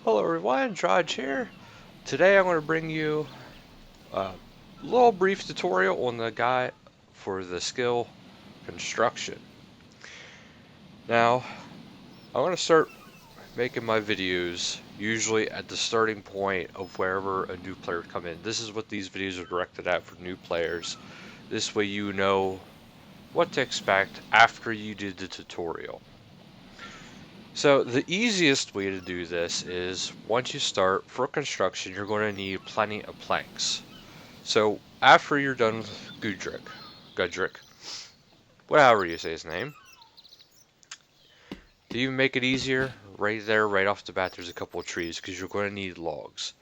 Hello everyone, Armchair. Today I'm going to bring you a little brief tutorial on the guide for the skill construction. Now, I'm going to start making my videos usually at the starting point of wherever a new player come in. This is what these videos are directed at for new players. This way you know what to expect after you did the tutorial. So the easiest way to do this is once you start for construction, you're going to need plenty of planks. So after you're done with Gudrick, whatever you say his name, to even make it easier, right there, right off the bat, there's a couple of trees because you're going to need logs.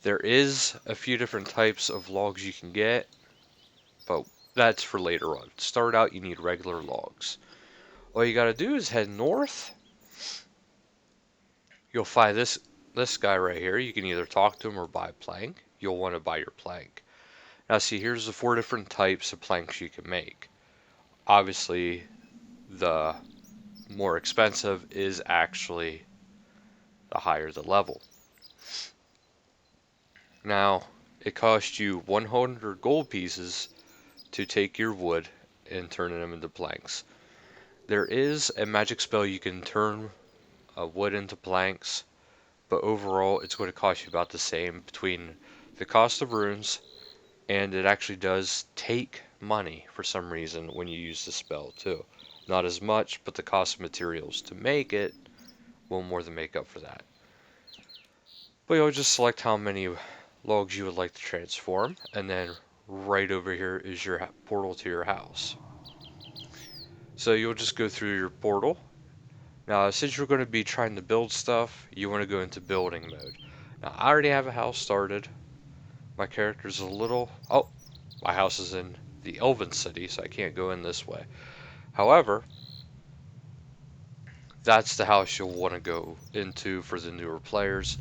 There is a few different types of logs you can get, but that's for later on. To start out, you need regular logs. All you got to do is head north. You'll find this guy right here. You can either talk to him or buy plank. You'll want to buy your plank. Now see, here's the 4 different types of planks you can make. Obviously, the more expensive is actually the higher the level. Now, it costs you 100 gold pieces to take your wood and turn them into planks. There is a magic spell you can turn wood into planks, but overall it's going to cost you about the same between the cost of runes, and it actually does take money for some reason when you use the spell too. Not as much, but the cost of materials to make it will more than make up for that. But you'll just select how many logs you would like to transform, and then right over here is your portal to your house. So you'll just go through your portal. Now, since you're going to be trying to build stuff, you want to go into building mode. Now, I already have a house started. My character's a little... Oh, my house is in the Elven City, so I can't go in this way. However, that's the house you'll want to go into for the newer players.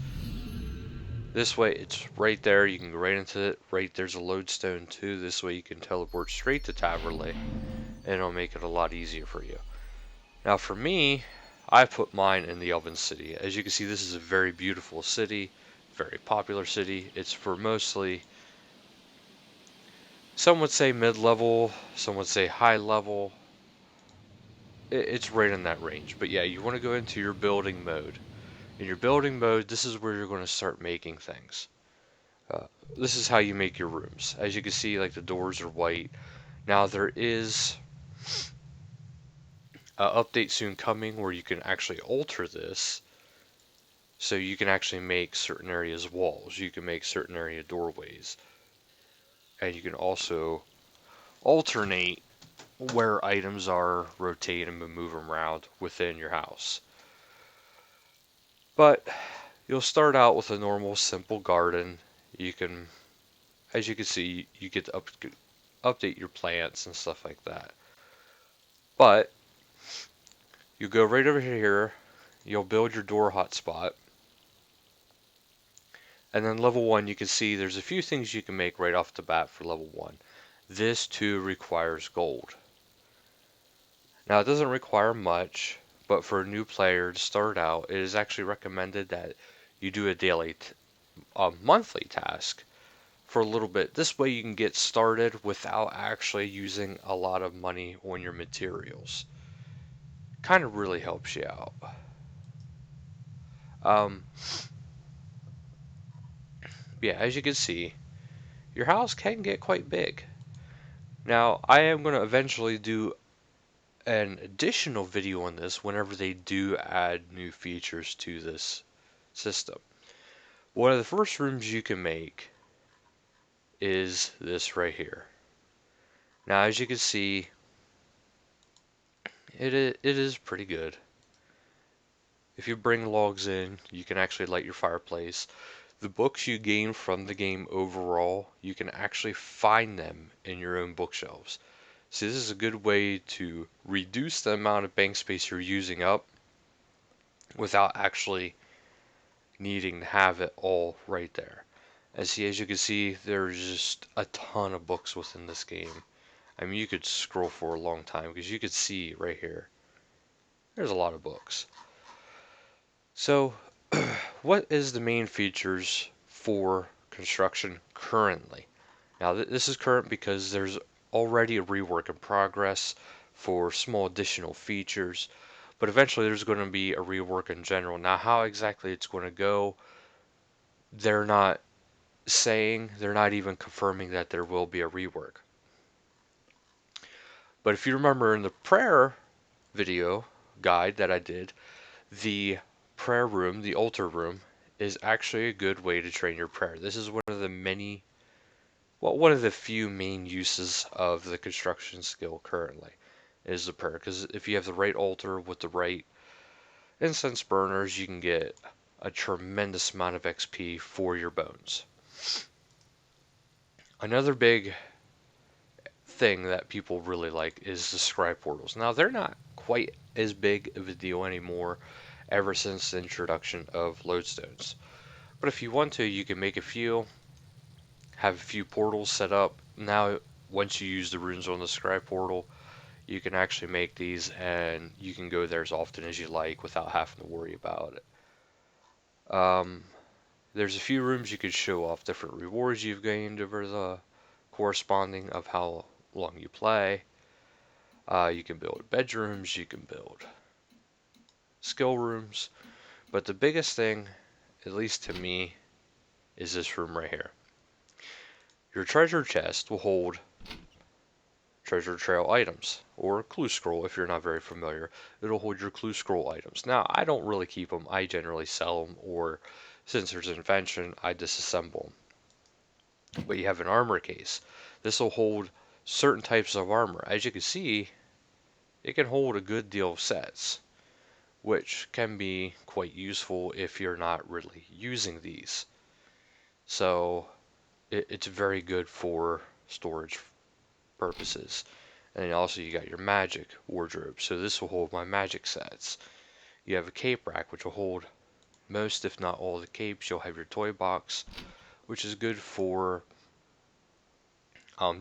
This way, it's right there. You can go right into it. Right there's a lodestone too. This way, you can teleport straight to Taverley, and it'll make it a lot easier for you. Now, for me, I put mine in the Elven City. As you can see, this is a very beautiful city, very popular city. It's for mostly, some would say mid-level, some would say high-level. It's right in that range. But yeah, you want to go into your building mode. In your building mode, this is where you're going to start making things. This is how you make your rooms. As you can see, like the doors are white. Now there is an update soon coming where you can actually alter this. So you can actually make certain areas walls. You can make certain area doorways. And you can also alternate where items are, rotate them and move them around within your house. But you'll start out with a normal simple garden. You can, as you can see, you get to update your plants and stuff like that. But you go right over here, you'll build your door hotspot, and then level 1 you can see there's a few things you can make right off the bat for level 1. This too requires gold. Now it doesn't require much, but for a new player to start out, it is actually recommended that you do a monthly task for a little bit. This way you can get started without actually using a lot of money on your materials. Kind of really helps you out. Um, yeah, as you can see, your house can get quite big. Now, I am going to eventually do an additional video on this whenever they do add new features to this system. One of the first rooms you can make is this right here. Now, as you can see, it is pretty good. If you bring logs in, you can actually light your fireplace. The books you gain from the game overall, you can actually find them in your own bookshelves. So this is a good way to reduce the amount of bank space you're using up without actually needing to have it all right there. As you can see, there's just a ton of books within this game. I mean, you could scroll for a long time because you could see right here, there's a lot of books. So what is the main features for construction currently? Now, this is current because there's already a rework in progress for small additional features, but eventually there's going to be a rework in general. Now, how exactly it's going to go, they're not saying, they're not even confirming that there will be a rework. But if you remember in the prayer video guide that I did, the prayer room, the altar room, is actually a good way to train your prayer. This is one of the many, well, one of the few main uses of the construction skill currently is the prayer. Because if you have the right altar with the right incense burners, you can get a tremendous amount of XP for your bones. Another big thing that people really like is the scribe portals. Now, they're not quite as big of a deal anymore ever since the introduction of lodestones. But if you want to, you can make a few, have a few portals set up. Now, once you use the runes on the scribe portal, you can actually make these and you can go there as often as you like without having to worry about it. There's a few rooms you could show off different rewards you've gained over the corresponding of how long you play. You can build bedrooms, you can build skill rooms, but the biggest thing, at least to me, is this room right here. Your treasure chest will hold treasure trail items, or clue scroll if you're not very familiar. It'll hold your clue scroll items. Now, I don't really keep them, I generally sell them, or since there's an invention, I disassemble them. But you have an armor case. This will hold certain types of armor. As you can see, it can hold a good deal of sets, which can be quite useful if you're not really using these. So it's very good for storage purposes. And then also you got your magic wardrobe, so this will hold my magic sets. You have a cape rack, which will hold most, if not all, the capes. You'll have your toy box, which is good for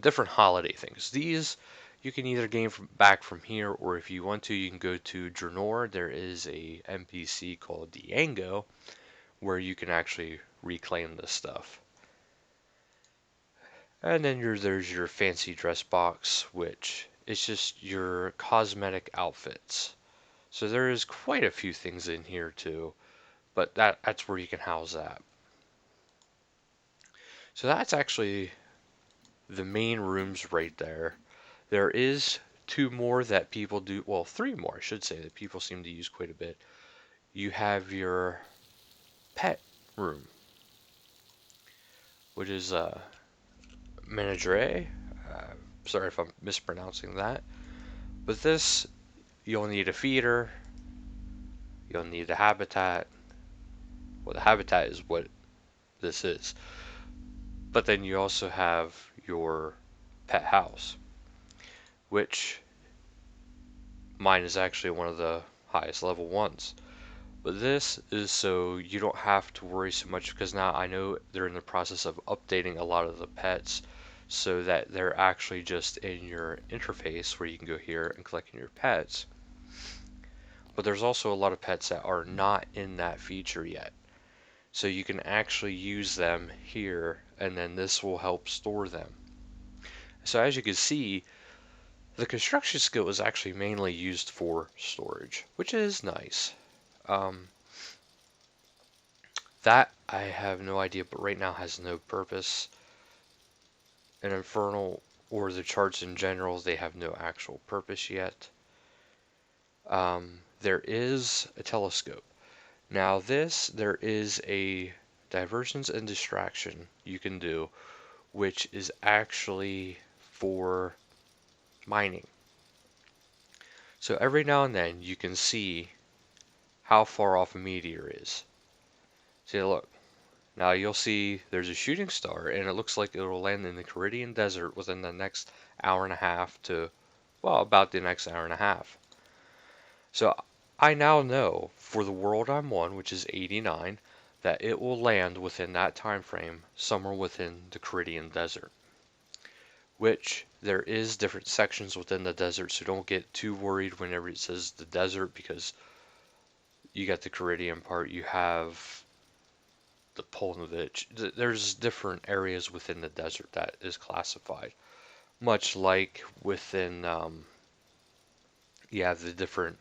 different holiday things. These you can either gain back from here, or if you want to, you can go to Draenor. There is a NPC called Diango, where you can actually reclaim this stuff. And then there's your fancy dress box, which is just your cosmetic outfits. So there is quite a few things in here too, but that's where you can house that. So that's actually the main rooms right there. There is two more that people do, well, three more, I should say, that people seem to use quite a bit. You have your pet room, which is Menagerie. Sorry if I'm mispronouncing that. But this, you'll need a feeder, you'll need a habitat. Well, the habitat is what this is. But then you also have your pet house, which mine is actually one of the highest level ones. But this is so you don't have to worry so much, because now I know they're in the process of updating a lot of the pets so that they're actually just in your interface where you can go here and collect your pets. But there's also a lot of pets that are not in that feature yet. So you can actually use them here, and then this will help store them. So as you can see, the construction skill is actually mainly used for storage, which is nice. That I have no idea, but right now has no purpose. And Infernal, or the charts in general, they have no actual purpose yet. There is a telescope. Now there is a diversions and distraction you can do, which is actually for mining. So every now and then you can see how far off a meteor is. See, look. Now you'll see there's a shooting star, and it looks like it'll land in the Caridian Desert within the next hour and a half to, well, about the next hour and a half. So I now know for the world I'm on, which is 89, that it will land within that time frame somewhere within the Caridian Desert. Which there is different sections within the desert, so don't get too worried whenever it says the desert, because you got the Caridian part, you have the Polnovich. There's different areas within the desert that is classified, much like within you have the different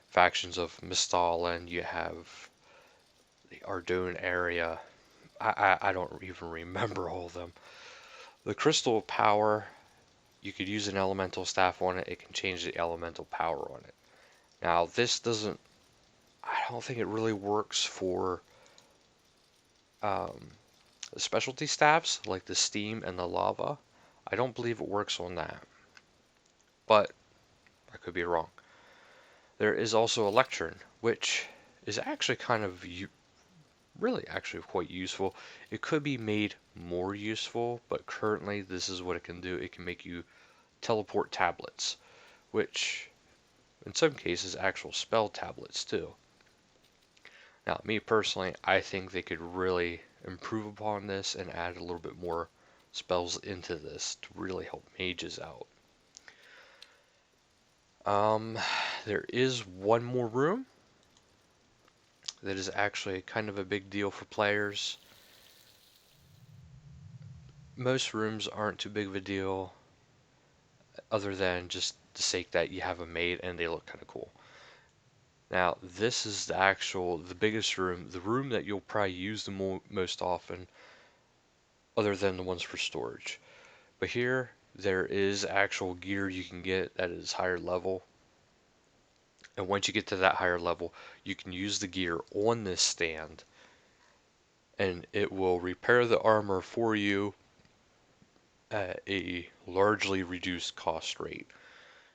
factions of Mistal, and you have the Ardougne area. I don't even remember all of them. The Crystal of Power, you could use an elemental staff on it. It can change the elemental power on it. Now, this doesn't, I don't think it really works for um, the specialty staffs like the Steam and the Lava. I don't believe it works on that, but I could be wrong. There is also Electron, which is actually kind of really actually quite useful. It could be made more useful, but currently this is what it can do. It can make you teleport tablets, which in some cases actual spell tablets too. Now, me personally, I think they could really improve upon this and add a little bit more spells into this to really help mages out. There is one more room that is actually kind of a big deal for players. Most rooms aren't too big of a deal, other than just the sake that you have them made and they look kind of cool. Now, this is the biggest room, the room that you'll probably use the most often, other than the ones for storage. But here, there is actual gear you can get that is higher level. And once you get to that higher level, you can use the gear on this stand, and it will repair the armor for you at a largely reduced cost rate.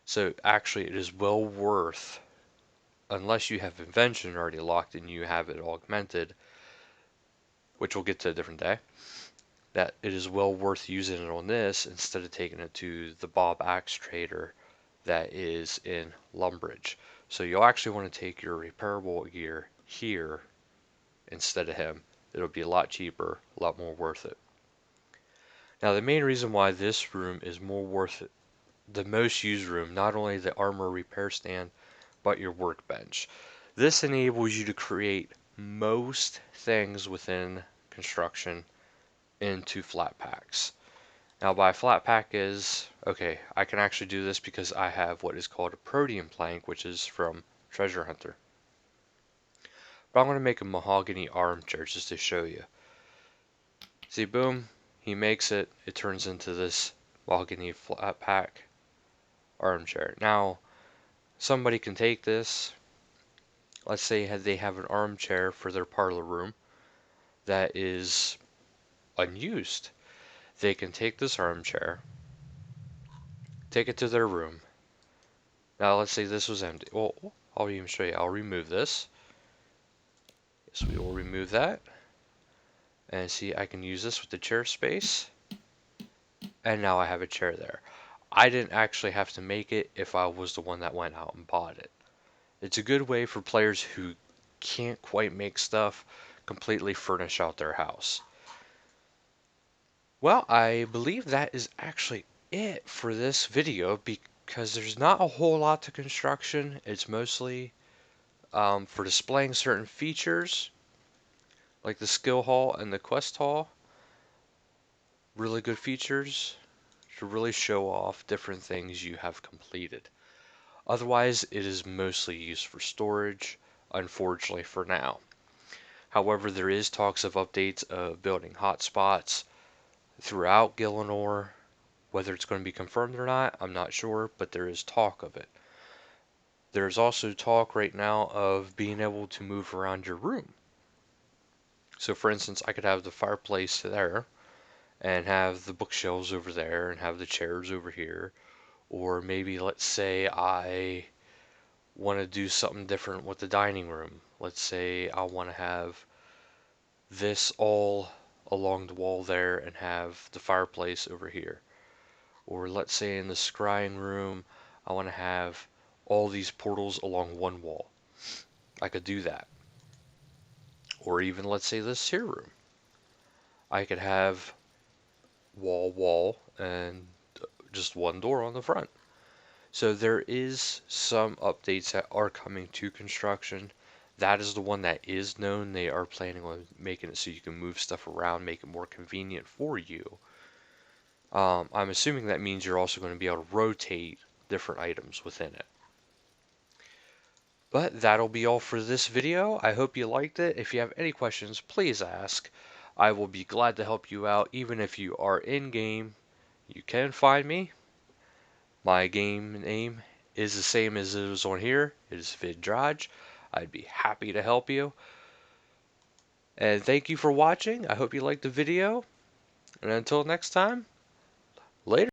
So actually, it is well worth, unless you have invention already locked and you have it augmented, which we'll get to a different day, that it is well worth using it on this instead of taking it to the Bob Axe Trader that is in Lumbridge. So you'll actually want to take your repairable gear here instead of him. It'll be a lot cheaper, a lot more worth it. Now, the main reason why this room is more worth it, the most used room, not only the armor repair stand, but your workbench. This enables you to create most things within construction into flat packs. Now, by flat pack is, okay, I can actually do this because I have what is called a protean plank, which is from Treasure Hunter. But I'm going to make a mahogany armchair just to show you. See, boom, he makes it. It turns into this mahogany flat pack armchair. Now, somebody can take this. Let's say they have an armchair for their parlor room that is unused. They can take this armchair, take it to their room. Now, let's say this was empty. Well, I'll even show you. I'll remove this. Yes, we will remove that. And see, I can use this with the chair space. And now I have a chair there. I didn't actually have to make it if I was the one that went out and bought it. It's a good way for players who can't quite make stuff completely furnish out their house. Well, I believe that is actually it for this video because there's not a whole lot to construction. It's mostly for displaying certain features like the skill hall and the quest hall. Really good features to really show off different things you have completed. Otherwise, it is mostly used for storage, unfortunately for now. However, there is talks of updates of building hotspots throughout Gielinor. Whether it's going to be confirmed or not, I'm not sure, but there is talk of it. There's also talk right now of being able to move around your room. So for instance, I could have the fireplace there, and have the bookshelves over there, and have the chairs over here. Or maybe let's say I want to do something different with the dining room. Let's say I want to have this all along the wall there and have the fireplace over here. Or let's say in the scrying room, I want to have all these portals along one wall. I could do that. Or even let's say this here room. I could have wall, and just one door on the front. So there is some updates that are coming to construction That is the one that is known. They are planning on making it so you can move stuff around, make it more convenient for you. I'm assuming that means you're also going to be able to rotate different items within it. But that'll be all for this video. I hope you liked it. If you have any questions, please ask. I will be glad to help you out, even if you are in game. You can find me. My game name is the same as it is on here. It is VidDraj. I'd be happy to help you. And thank you for watching. I hope you liked the video. And until next time, later.